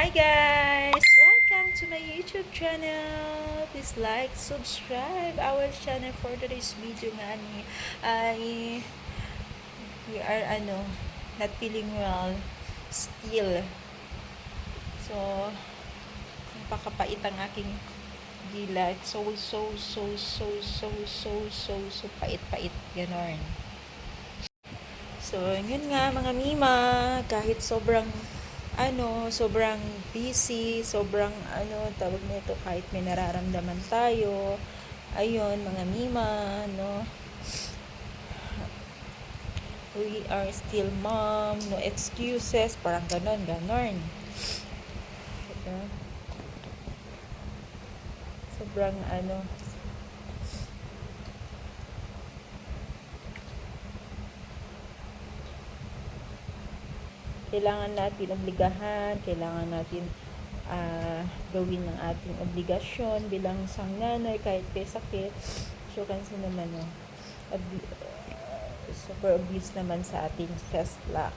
Hi guys! Welcome to my YouTube channel. Please like, subscribe our channel for today's video nga ni ay we are not feeling well still. So napakapait ang aking dila. So pait-pait ganon. So, yun nga mga mima, kahit sobrang busy, sobrang tawag nito, kahit may nararamdaman tayo, ayun, mga mima, we are still mom, no excuses, parang ganon. Diba? Sobrang kailangan natin obligahan, kailangan natin gawin ng ating obligasyon bilang isang nanay kahit may sakit. So kasi naman super obvious naman sa ating fest luck.